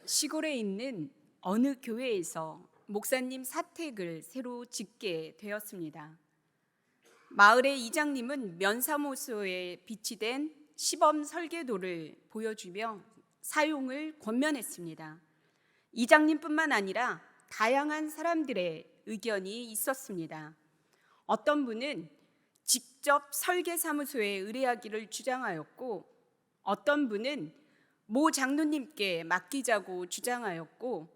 시골에 있는 어느 교회에서 목사님 사택을 새로 짓게 되었습니다. 마을의 이장님은 면사무소에 비치된 시범 설계도를 보여주며 사용을 권면했습니다. 이장님뿐만 아니라 다양한 사람들의 의견이 있었습니다. 어떤 분은 직접 설계사무소에 의뢰하기를 주장하였고, 어떤 분은 모 장로님께 맡기자고 주장하였고,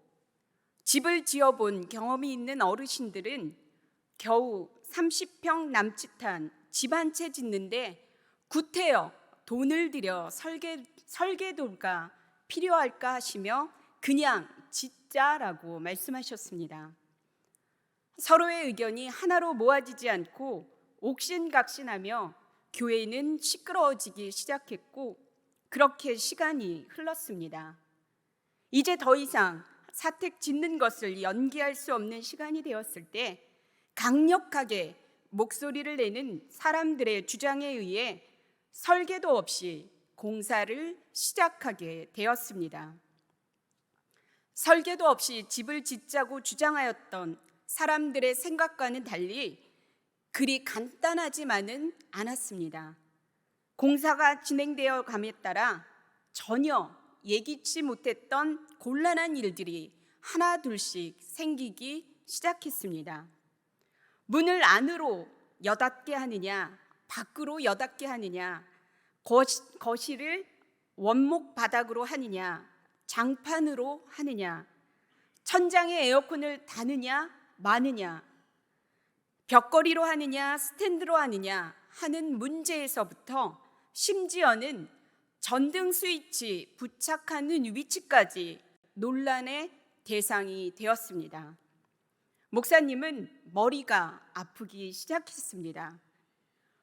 집을 지어본 경험이 있는 어르신들은 겨우 30평 남짓한 집 한 채 짓는데 구태여 돈을 들여 설계도가 필요할까 하시며 그냥 짓자라고 말씀하셨습니다. 서로의 의견이 하나로 모아지지 않고 옥신각신하며 교회는 시끄러워지기 시작했고, 그렇게 시간이 흘렀습니다. 이제 더 이상 사택 짓는 것을 연기할 수 없는 시간이 되었을 때 강력하게 목소리를 내는 사람들의 주장에 의해 설계도 없이 공사를 시작하게 되었습니다. 설계도 없이 집을 짓자고 주장하였던 사람들의 생각과는 달리 그리 간단하지만은 않았습니다. 공사가 진행되어 감에 따라 전혀 예기치 못했던 곤란한 일들이 하나 둘씩 생기기 시작했습니다. 문을 안으로 여닫게 하느냐, 밖으로 여닫게 하느냐, 거실을 원목 바닥으로 하느냐, 장판으로 하느냐, 천장에 에어컨을 다느냐 마느냐, 벽걸이로 하느냐 스탠드로 하느냐 하는 문제에서부터 심지어는 전등 스위치 부착하는 위치까지 논란의 대상이 되었습니다. 목사님은 머리가 아프기 시작했습니다.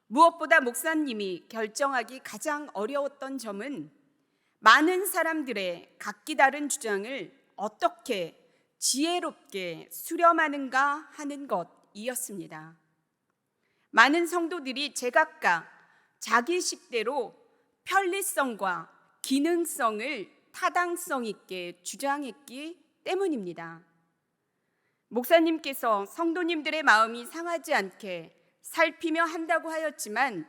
무엇보다 목사님이 결정하기 가장 어려웠던 점은 많은 사람들의 각기 다른 주장을 어떻게 지혜롭게 수렴하는가 하는 것이었습니다. 많은 성도들이 제각각 자기 식대로 편리성과 기능성을 타당성 있게 주장했기 때문입니다. 목사님께서 성도님들의 마음이 상하지 않게 살피며 한다고 하였지만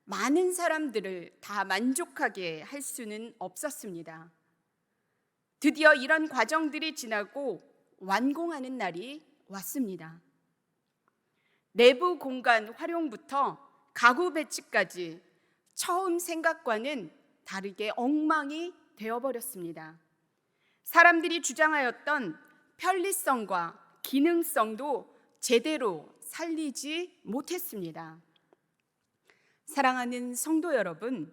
많은 사람들을 다 만족하게 할 수는 없었습니다. 드디어 이런 과정들이 지나고 완공하는 날이 왔습니다. 내부 공간 활용부터 가구 배치까지 처음 생각과는 다르게 엉망이 되어버렸습니다. 사람들이 주장하였던 편리성과 기능성도 제대로 살리지 못했습니다. 사랑하는 성도 여러분,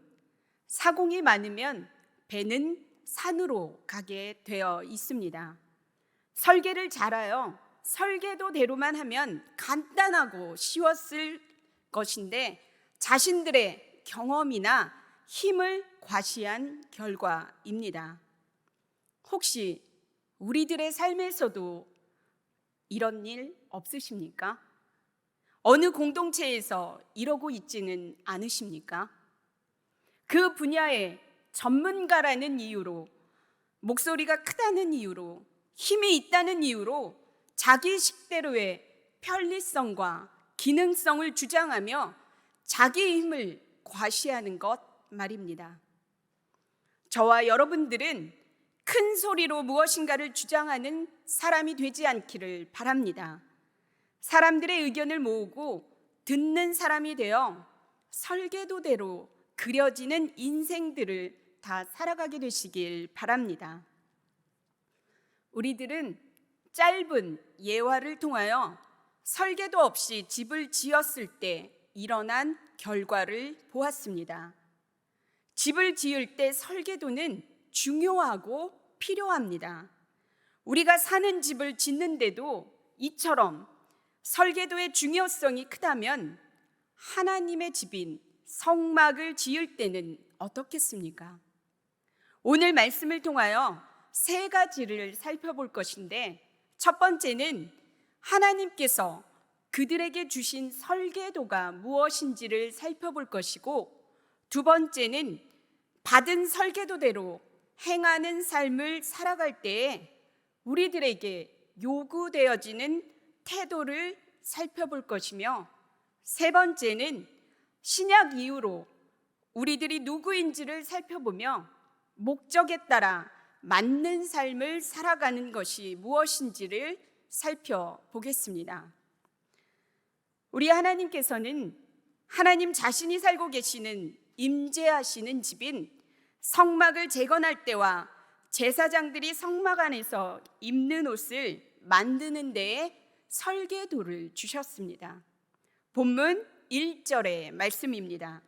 사공이 많으면 배는 산으로 가게 되어 있습니다. 설계를 잘하여 설계도대로만 하면 간단하고 쉬웠을 것인데 자신들의 경험이나 힘을 과시한 결과입니다. 혹시 우리들의 삶에서도 이런 일 없으십니까? 어느 공동체에서 이러고 있지는 않으십니까? 그 분야의 전문가라는 이유로, 목소리가 크다는 이유로, 힘이 있다는 이유로 자기 식대로의 편리성과 기능성을 주장하며 자기 힘을 과시하는 것 말입니다. 저와 여러분들은 큰 소리로 무엇인가를 주장하는 사람이 되지 않기를 바랍니다. 사람들의 의견을 모으고 듣는 사람이 되어 설계도대로 그려지는 인생들을 다 살아가게 되시길 바랍니다. 우리들은 짧은 예화를 통하여 설계도 없이 집을 지었을 때 일어난 결과를 보았습니다. 집을 지을 때 설계도는 중요하고 필요합니다. 우리가 사는 집을 짓는데도 이처럼 설계도의 중요성이 크다면 하나님의 집인 성막을 지을 때는 어떻겠습니까? 오늘 말씀을 통하여 세 가지를 살펴볼 것인데, 첫 번째는 하나님께서 그들에게 주신 설계도가 무엇인지를 살펴볼 것이고, 두 번째는 받은 설계도대로 행하는 삶을 살아갈 때에 우리들에게 요구되어지는 태도를 살펴볼 것이며, 세 번째는 신약 이후로 우리들이 누구인지를 살펴보며 목적에 따라 맞는 삶을 살아가는 것이 무엇인지를 살펴보겠습니다. 우리 하나님께서는 하나님 자신이 살고 계시는 임재하시는 집인 성막을 재건할 때와 제사장들이 성막 안에서 입는 옷을 만드는 데에 설계도를 주셨습니다. 본문 1절의 말씀입니다.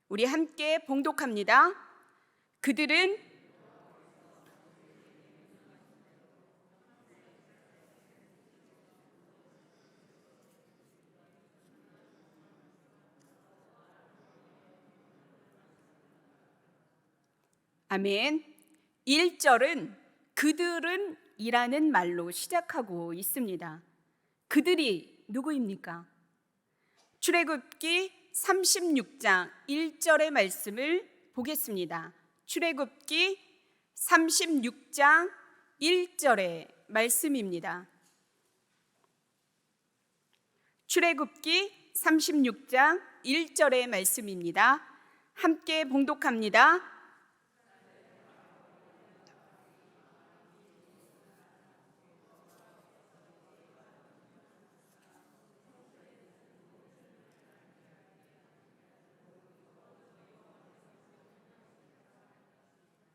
우리 함께 봉독합니다. 그들은 아멘. 1절은 그들은 이라는 말로 시작하고 있습니다. 그들이 누구입니까? 출애굽기 36장 1절의 말씀을 보겠습니다. 출애굽기 36장 1절의 말씀입니다. 출애굽기 36장 1절의 말씀입니다. 함께 봉독합니다.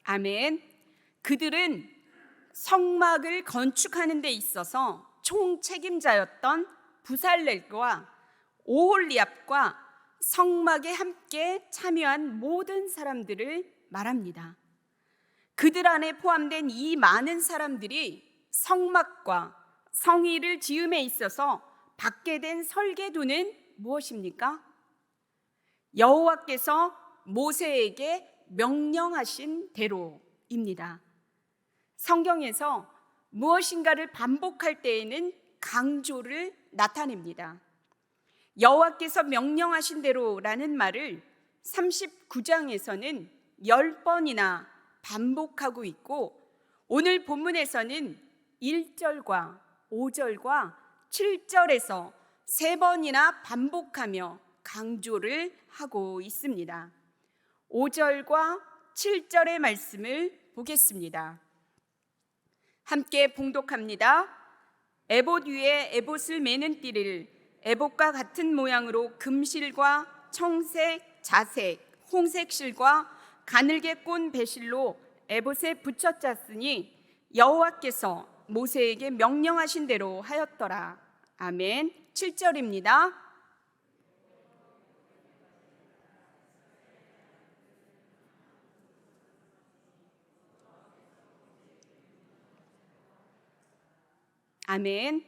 아멘. 그들은 성막을 건축하는 데 있어서 총책임자였던 부살렐과 오홀리압과 성막에 함께 참여한 모든 사람들을 말합니다. 그들 안에 포함된 이 많은 사람들이 성막과 성의를 지음에 있어서 받게 된 설계도는 무엇입니까? 여호와께서 모세에게 명령하신 대로입니다. 성경에서 무엇인가를 반복할 때에는 강조를 나타냅니다. 여호와께서 명령하신 대로라는 말을 39장에서는 10번이나 반복하고 있고, 오늘 본문에서는 1절과 5절과 7절에서 3번이나 반복하며 강조를 하고 있습니다. 5절과 7절의 말씀을 보겠습니다. 함께 봉독합니다. 에봇 위에 에봇을 매는 띠를 에봇과 같은 모양으로 금실과 청색, 자색, 홍색 실과 가늘게 꼰 배실로 에봇에 붙여 짰으니 여호와께서 모세에게 명령하신 대로 하였더라. 아멘. 7절입니다. 아멘.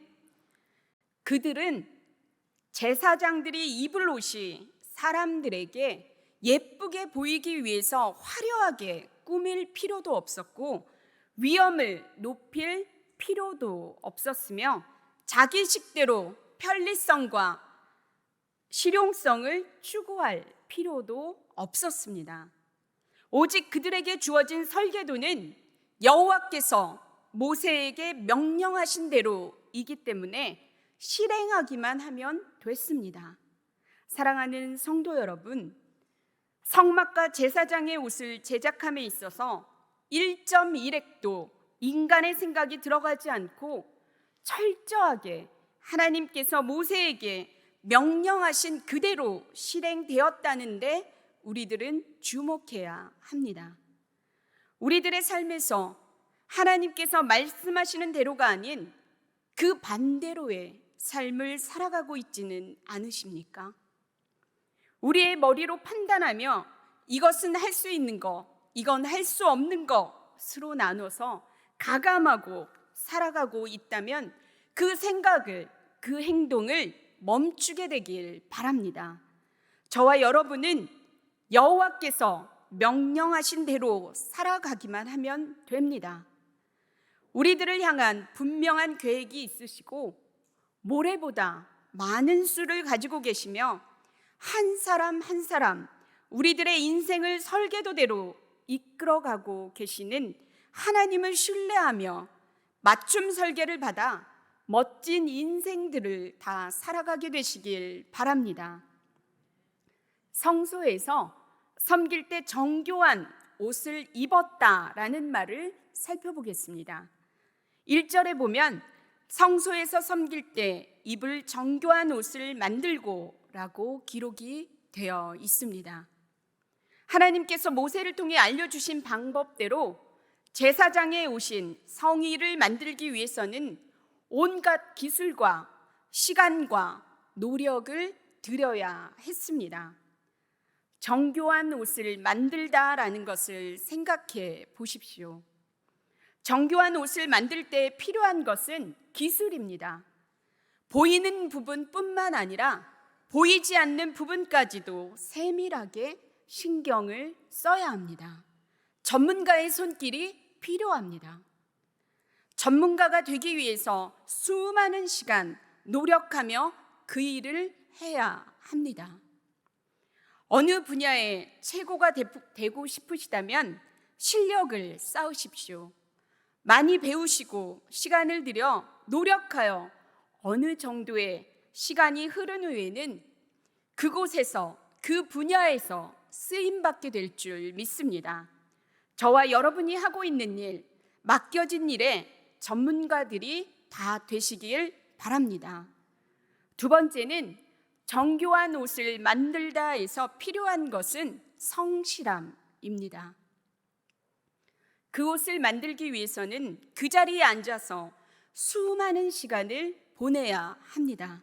그들은 제사장들이 입을 옷이 사람들에게 예쁘게 보이기 위해서 화려하게 꾸밀 필요도 없었고 위엄을 높일 필요도 없었으며 자기 식대로 편리성과 실용성을 추구할 필요도 없었습니다. 오직 그들에게 주어진 설계도는 여호와께서 모세에게 명령하신 대로이기 때문에 실행하기만 하면 됐습니다. 사랑하는 성도 여러분, 성막과 제사장의 옷을 제작함에 있어서 1.1획도 인간의 생각이 들어가지 않고 철저하게 하나님께서 모세에게 명령하신 그대로 실행되었다는데 우리들은 주목해야 합니다. 우리들의 삶에서 하나님께서 말씀하시는 대로가 아닌 그 반대로의 삶을 살아가고 있지는 않으십니까? 우리의 머리로 판단하며 이것은 할 수 있는 것, 이건 할 수 없는 것으로 나눠서 가감하고 살아가고 있다면 그 생각을, 그 행동을 멈추게 되길 바랍니다. 저와 여러분은 여호와께서 명령하신 대로 살아가기만 하면 됩니다. 우리들을 향한 분명한 계획이 있으시고 모래보다 많은 수를 가지고 계시며 한 사람 한 사람 우리들의 인생을 설계도대로 이끌어가고 계시는 하나님을 신뢰하며 맞춤 설계를 받아 멋진 인생들을 다 살아가게 되시길 바랍니다. 성소에서 섬길 때 정교한 옷을 입었다라는 말을 살펴보겠습니다. 1절에 보면 성소에서 섬길 때 입을 정교한 옷을 만들고 라고 기록이 되어 있습니다. 하나님께서 모세를 통해 알려주신 방법대로 제사장에 오신 성의를 만들기 위해서는 온갖 기술과 시간과 노력을 들여야 했습니다. 정교한 옷을 만들다라는 것을 생각해 보십시오. 정교한 옷을 만들 때 필요한 것은 기술입니다. 보이는 부분뿐만 아니라 보이지 않는 부분까지도 세밀하게 신경을 써야 합니다. 전문가의 손길이 필요합니다. 전문가가 되기 위해서 수많은 시간 노력하며 그 일을 해야 합니다. 어느 분야에 최고가 되고 싶으시다면 실력을 쌓으십시오. 많이 배우시고 시간을 들여 노력하여 어느 정도의 시간이 흐른 후에는 그곳에서 그 분야에서 쓰임받게 될 줄 믿습니다. 저와 여러분이 하고 있는 일, 맡겨진 일에 전문가들이 다 되시길 바랍니다. 두 번째는 정교한 옷을 만들다에서 필요한 것은 성실함입니다. 그 옷을 만들기 위해서는 그 자리에 앉아서 수많은 시간을 보내야 합니다.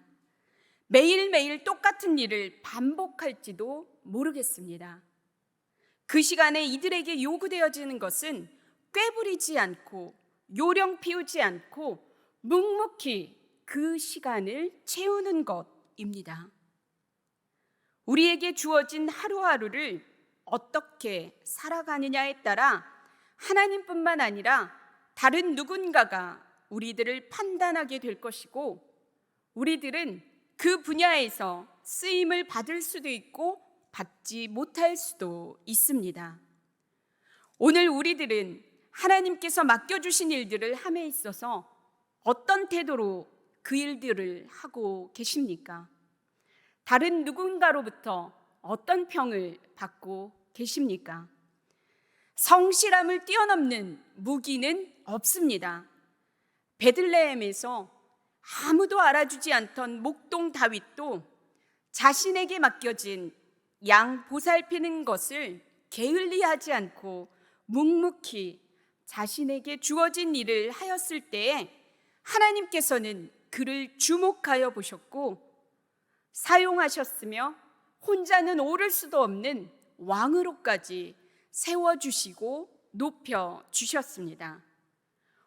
매일매일 똑같은 일을 반복할지도 모르겠습니다. 그 시간에 이들에게 요구되어지는 것은 꾀부리지 않고 요령 피우지 않고 묵묵히 그 시간을 채우는 것입니다. 우리에게 주어진 하루하루를 어떻게 살아가느냐에 따라 하나님뿐만 아니라 다른 누군가가 우리들을 판단하게 될 것이고, 우리들은 그 분야에서 쓰임을 받을 수도 있고 받지 못할 수도 있습니다. 오늘 우리들은 하나님께서 맡겨주신 일들을 함에 있어서 어떤 태도로 그 일들을 하고 계십니까? 다른 누군가로부터 어떤 평을 받고 계십니까? 성실함을 뛰어넘는 무기는 없습니다. 베들레헴에서 아무도 알아주지 않던 목동 다윗도 자신에게 맡겨진 양 보살피는 것을 게을리하지 않고 묵묵히 자신에게 주어진 일을 하였을 때에 하나님께서는 그를 주목하여 보셨고 사용하셨으며 혼자는 오를 수도 없는 왕으로까지 세워주시고 높여주셨습니다.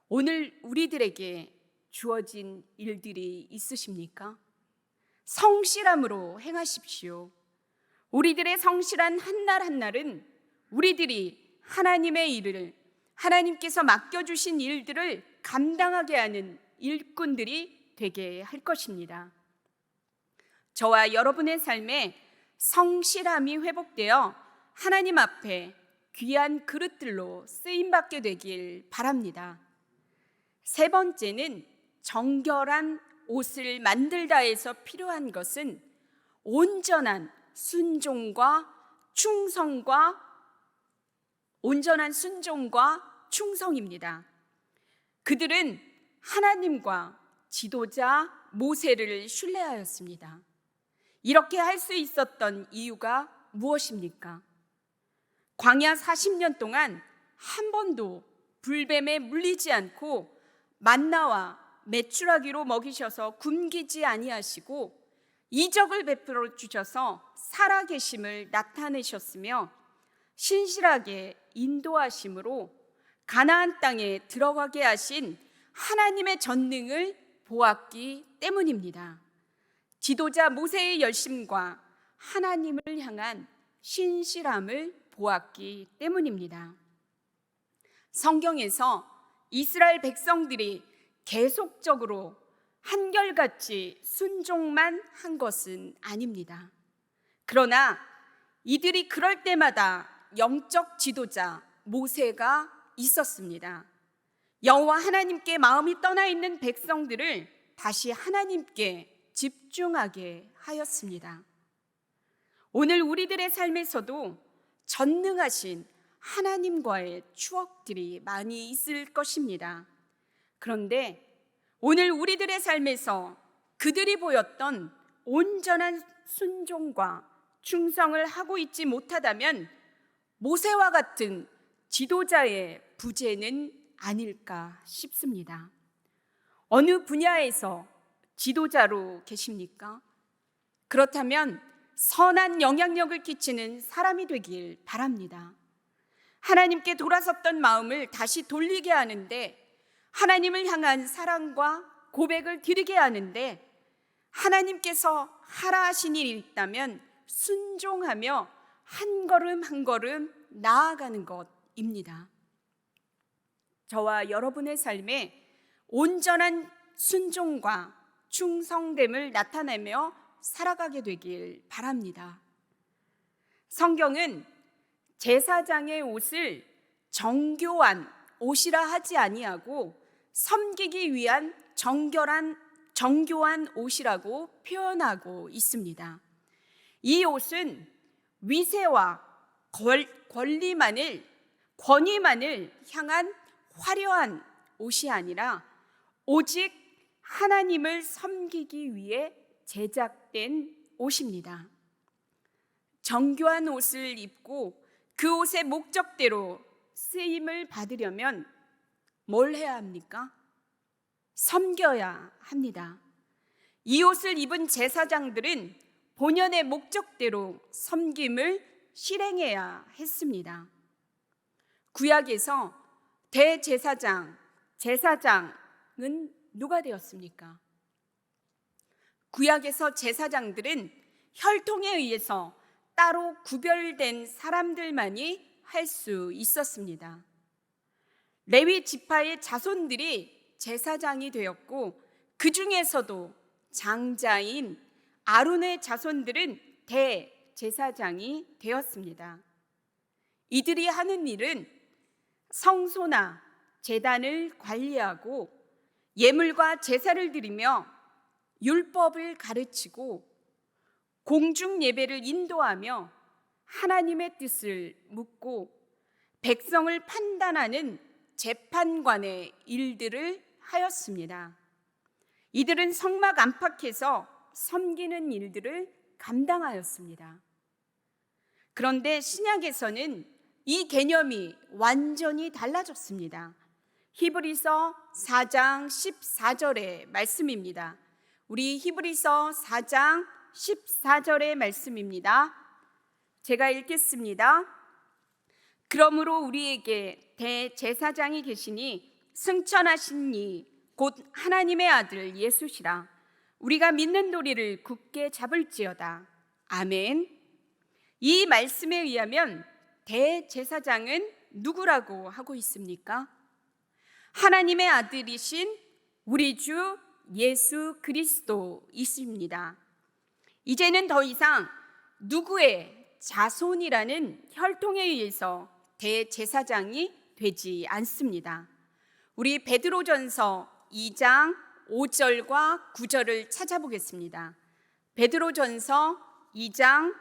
오늘 우리들에게 주어진 일들이 있으십니까? 성실함으로 행하십시오. 우리들의 성실한 한날 한날은 우리들이 하나님의 일을, 하나님께서 맡겨주신 일들을 감당하게 하는 일꾼들이 되게 할 것입니다. 저와 여러분의 삶에 성실함이 회복되어 하나님 앞에 귀한 그릇들로 쓰임받게 되길 바랍니다. 세 번째는 정결한 옷을 만들다에서 필요한 것은 온전한 순종과 충성입니다. 그들은 하나님과 지도자 모세를 신뢰하였습니다. 이렇게 할 수 있었던 이유가 무엇입니까? 광야 40년 동안 한 번도 불뱀에 물리지 않고 만나와 메추라기로 먹이셔서 굶기지 아니하시고 이적을 베풀어 주셔서 살아계심을 나타내셨으며 신실하게 인도하심으로 가나안 땅에 들어가게 하신 하나님의 전능을 보았기 때문입니다. 지도자 모세의 열심과 하나님을 향한 신실함을 보았기 때문입니다. 성경에서 이스라엘 백성들이 계속적으로 한결같이 순종만 한 것은 아닙니다. 그러나 이들이 그럴 때마다 영적 지도자 모세가 있었습니다. 여호와 하나님께 마음이 떠나 있는 백성들을 다시 하나님께 집중하게 하였습니다. 오늘 우리들의 삶에서도 전능하신 하나님과의 추억들이 많이 있을 것입니다. 그런데 오늘 우리들의 삶에서 그들이 보였던 온전한 순종과 충성을 하고 있지 못하다면 모세와 같은 지도자의 부재는 아닐까 싶습니다. 어느 분야에서 지도자로 계십니까? 그렇다면 선한 영향력을 끼치는 사람이 되길 바랍니다. 하나님께 돌아섰던 마음을 다시 돌리게 하는데, 하나님을 향한 사랑과 고백을 드리게 하는데, 하나님께서 하라 하신 일이 있다면 순종하며 한 걸음 한 걸음 나아가는 것입니다. 저와 여러분의 삶에 온전한 순종과 충성됨을 나타내며 살아가게 되길 바랍니다. 성경은 제사장의 옷을 정교한 옷이라 하지 아니하고 섬기기 위한 정교한 옷이라고 표현하고 있습니다. 이 옷은 위세와 권위만을 향한 화려한 옷이 아니라 오직 하나님을 섬기기 위해 제작된 옷입니다. 정교한 옷을 입고 그 옷의 목적대로 쓰임을 받으려면 뭘 해야 합니까? 섬겨야 합니다. 이 옷을 입은 제사장들은 본연의 목적대로 섬김을 실행해야 했습니다. 구약에서 제사장은 누가 되었습니까? 구약에서 제사장들은 혈통에 의해서 따로 구별된 사람들만이 할 수 있었습니다. 레위 지파의 자손들이 제사장이 되었고, 그 중에서도 장자인 아론의 자손들은 대제사장이 되었습니다. 이들이 하는 일은 성소나 제단을 관리하고 예물과 제사를 드리며 율법을 가르치고 공중 예배를 인도하며 하나님의 뜻을 묻고 백성을 판단하는 재판관의 일들을 하였습니다. 이들은 성막 안팎에서 섬기는 일들을 감당하였습니다. 그런데 신약에서는 이 개념이 완전히 달라졌습니다. 히브리서 4장 14절의 말씀입니다. 우리 히브리서 4장 14절의 말씀입니다. 제가 읽겠습니다. 그러므로 우리에게 대제사장이 계시니 승천하신 이 곧 하나님의 아들 예수시라. 우리가 믿는 도리를 굳게 잡을지어다. 아멘. 이 말씀에 의하면 대제사장은 누구라고 하고 있습니까? 하나님의 아들이신 우리 주 예수 그리스도이십니다. 이제는 더 이상 누구의 자손이라는 혈통에 의해서 대제사장이 되지 않습니다. 우리 베드로전서 2장 5절과 9절을 찾아보겠습니다. 베드로전서 2장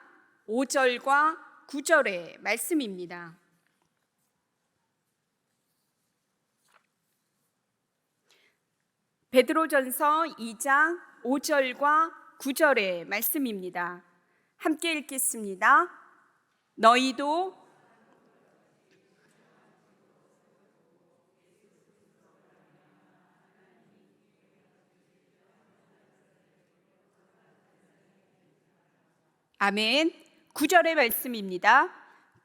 5절과 9절의 말씀입니다. 베드로전서 2장 5절과 9절의 말씀입니다. 함께 읽겠습니다. 너희도 아멘. 9절의 말씀입니다.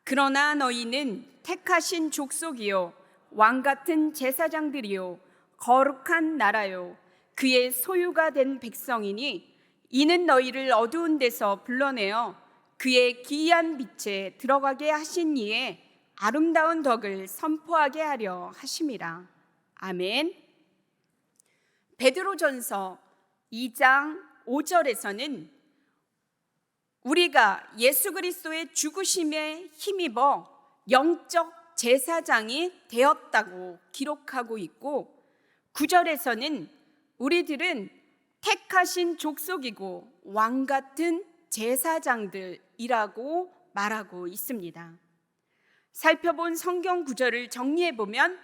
그러나 너희는 택하신 족속이요 왕같은 제사장들이요 거룩한 나라요 그의 소유가 된 백성이니 이는 너희를 어두운 데서 불러내어 그의 기이한 빛에 들어가게 하신 이의 아름다운 덕을 선포하게 하려 하심이라. 아멘. 베드로전서 2장 5절에서는 우리가 예수 그리스도의 죽으심에 힘입어 영적 제사장이 되었다고 기록하고 있고 9절에서는 우리들은 택하신 족속이고 왕 같은 제사장들이라고 말하고 있습니다. 살펴본 성경 구절을 정리해 보면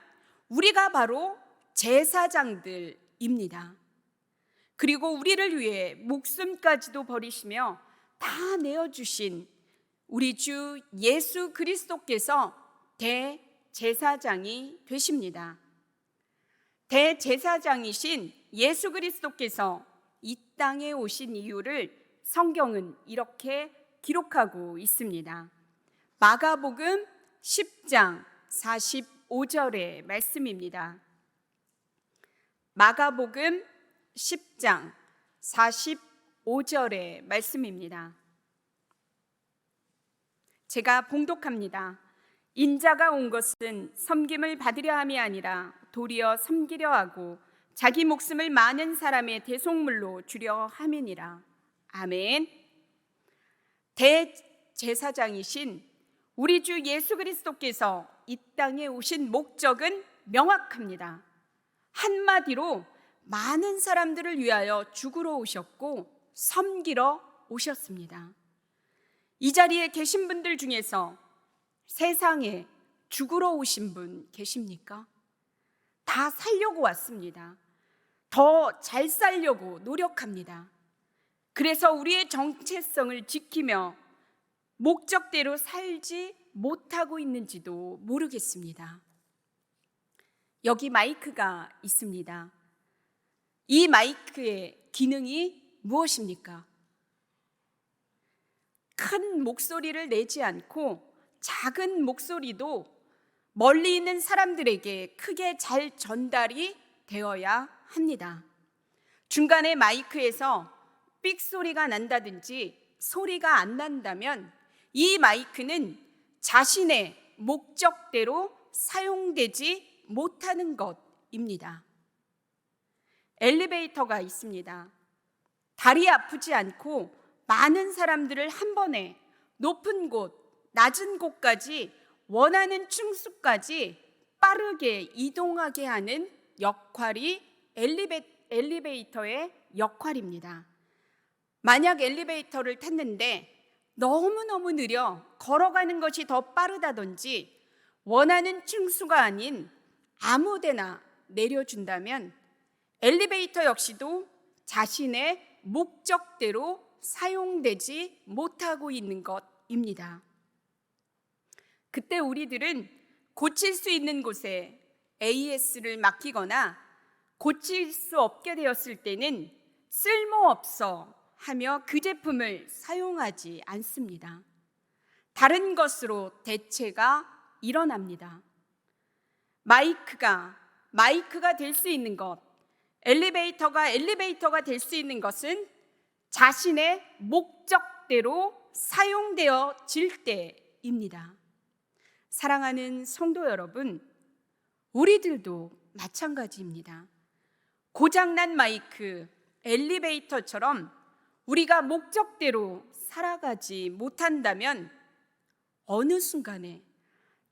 우리가 바로 제사장들입니다. 그리고 우리를 위해 목숨까지도 버리시며 다 내어주신 우리 주 예수 그리스도께서 대제사장이 되십니다. 대제사장이신 예수 그리스도께서 이 땅에 오신 이유를 성경은 이렇게 기록하고 있습니다. 마가복음 10장 45절의 말씀입니다. 마가복음 10장 45절의 말씀입니다. 제가 봉독합니다. 인자가 온 것은 섬김을 받으려 함이 아니라 도리어 섬기려 하고 자기 목숨을 많은 사람의 대속물로 주려 함이니라. 아멘. 대제사장이신 우리 주 예수 그리스도께서 이 땅에 오신 목적은 명확합니다. 한마디로 많은 사람들을 위하여 죽으러 오셨고 섬기러 오셨습니다. 이 자리에 계신 분들 중에서 세상에 죽으러 오신 분 계십니까? 다 살려고 왔습니다. 더 잘 살려고 노력합니다. 그래서 우리의 정체성을 지키며 목적대로 살지 못하고 있는지도 모르겠습니다. 여기 마이크가 있습니다. 이 마이크의 기능이 무엇입니까? 큰 목소리를 내지 않고 작은 목소리도 멀리 있는 사람들에게 크게 잘 전달이 되어야 합니다. 중간에 마이크에서 삑 소리가 난다든지 소리가 안 난다면 이 마이크는 자신의 목적대로 사용되지 못하는 것입니다. 엘리베이터가 있습니다. 다리 아프지 않고 많은 사람들을 한 번에 높은 곳, 낮은 곳까지 원하는 층수까지 빠르게 이동하게 하는 역할이 엘리베이터의 역할입니다. 만약 엘리베이터를 탔는데 너무너무 느려 걸어가는 것이 더 빠르다든지 원하는 층수가 아닌 아무데나 내려준다면 엘리베이터 역시도 자신의 목적대로 사용되지 못하고 있는 것입니다. 그때 우리들은 고칠 수 있는 곳에 AS를 맡기거나 고칠 수 없게 되었을 때는 쓸모없어 하며 그 제품을 사용하지 않습니다. 다른 것으로 대체가 일어납니다. 마이크가 될 수 있는 것, 엘리베이터가 될 수 있는 것은 자신의 목적대로 사용되어질 때입니다. 사랑하는 성도 여러분, 우리들도 마찬가지입니다. 고장난 마이크, 엘리베이터처럼 우리가 목적대로 살아가지 못한다면 어느 순간에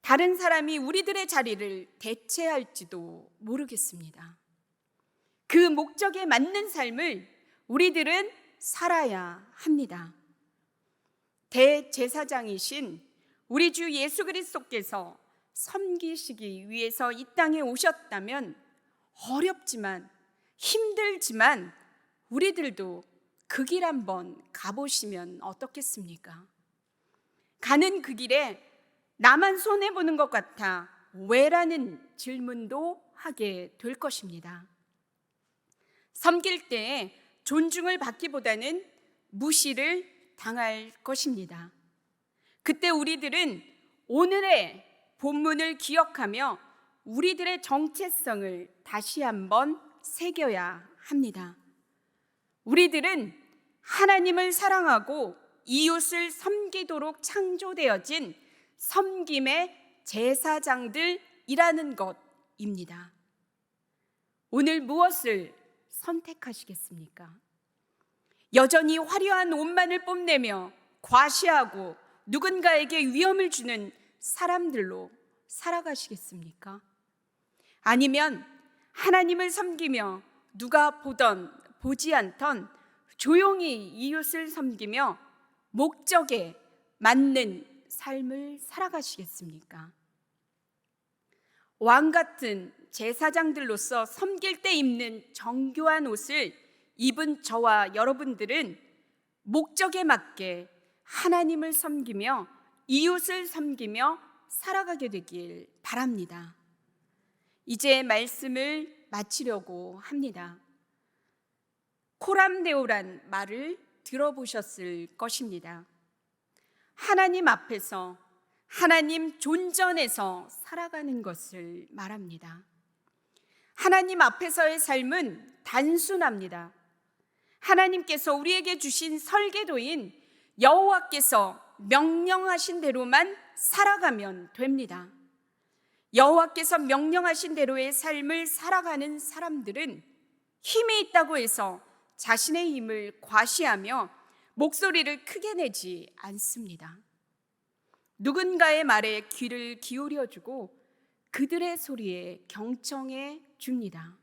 다른 사람이 우리들의 자리를 대체할지도 모르겠습니다. 그 목적에 맞는 삶을 우리들은 살아야 합니다. 대제사장이신 우리 주 예수 그리스도께서 섬기시기 위해서 이 땅에 오셨다면 어렵지만 힘들지만 우리들도 그 길 한번 가보시면 어떻겠습니까? 가는 그 길에 나만 손해보는 것 같아 왜라는 질문도 하게 될 것입니다. 섬길 때에 존중을 받기보다는 무시를 당할 것입니다. 그때 우리들은 오늘의 본문을 기억하며 우리들의 정체성을 다시 한번 새겨야 합니다. 우리들은 하나님을 사랑하고 이웃을 섬기도록 창조되어진 섬김의 제사장들이라는 것입니다. 오늘 무엇을 선택하시겠습니까? 여전히 화려한 옷만을 뽐내며 과시하고 누군가에게 위험을 주는 사람들로 살아가시겠습니까? 아니면 하나님을 섬기며 누가 보던 보지 않던 조용히 이웃을 섬기며 목적에 맞는 삶을 살아가시겠습니까? 왕 같은 제사장들로서 섬길 때 입는 정교한 옷을 입은 저와 여러분들은 목적에 맞게 하나님을 섬기며 이웃을 섬기며 살아가게 되길 바랍니다. 이제 말씀을 마치려고 합니다. 코람데오란 말을 들어보셨을 것입니다. 하나님 앞에서, 하나님 존전에서 살아가는 것을 말합니다. 하나님 앞에서의 삶은 단순합니다. 하나님께서 우리에게 주신 설계도인 여호와께서 명령하신 대로만 살아가면 됩니다. 여호와께서 명령하신 대로의 삶을 살아가는 사람들은 힘이 있다고 해서 자신의 힘을 과시하며 목소리를 크게 내지 않습니다. 누군가의 말에 귀를 기울여주고 그들의 소리에 경청해 줍니다.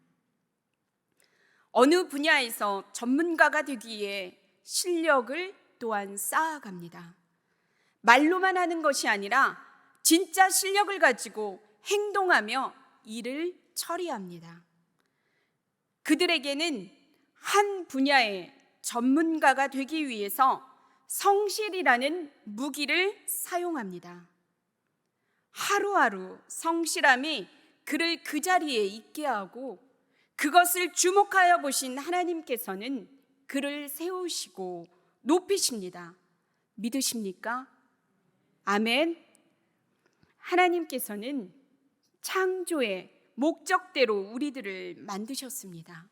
어느 분야에서 전문가가 되기 위해 실력을 또한 쌓아갑니다. 말로만 하는 것이 아니라 진짜 실력을 가지고 행동하며 일을 처리합니다. 그들에게는 한 분야의 전문가가 되기 위해서 성실이라는 무기를 사용합니다. 하루하루 성실함이 그를 그 자리에 있게 하고 그것을 주목하여 보신 하나님께서는 그를 세우시고 높이십니다. 믿으십니까? 아멘. 하나님께서는 창조의 목적대로 우리들을 만드셨습니다.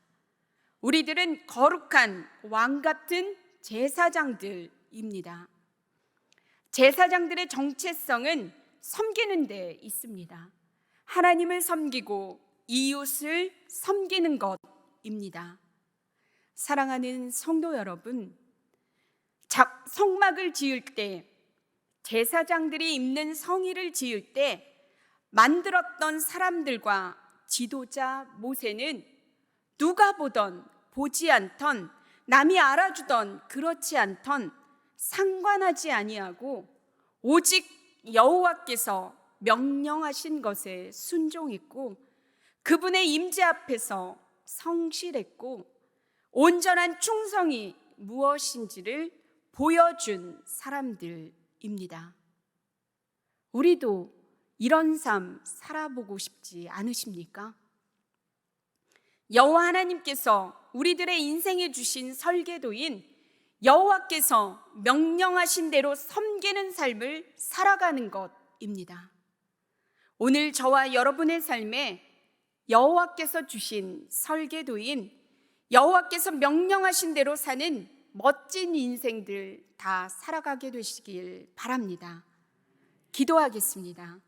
우리들은 거룩한 왕 같은 제사장들입니다. 제사장들의 정체성은 섬기는 데 있습니다. 하나님을 섬기고 이웃을 섬기는 것입니다. 사랑하는 성도 여러분, 성막을 지을 때, 제사장들이 입는 성의를 지을 때 만들었던 사람들과 지도자 모세는 누가 보던 보지 않던 남이 알아주던 그렇지 않던 상관하지 아니하고 오직 여호와께서 명령하신 것에 순종했고 그분의 임재 앞에서 성실했고 온전한 충성이 무엇인지를 보여준 사람들입니다. 우리도 이런 삶 살아보고 싶지 않으십니까? 여호와 하나님께서 우리들의 인생에 주신 설계도인 여호와께서 명령하신 대로 섬기는 삶을 살아가는 것입니다. 오늘 저와 여러분의 삶에 여호와께서 주신 설계도인 여호와께서 명령하신 대로 사는 멋진 인생들 다 살아가게 되시길 바랍니다. 기도하겠습니다.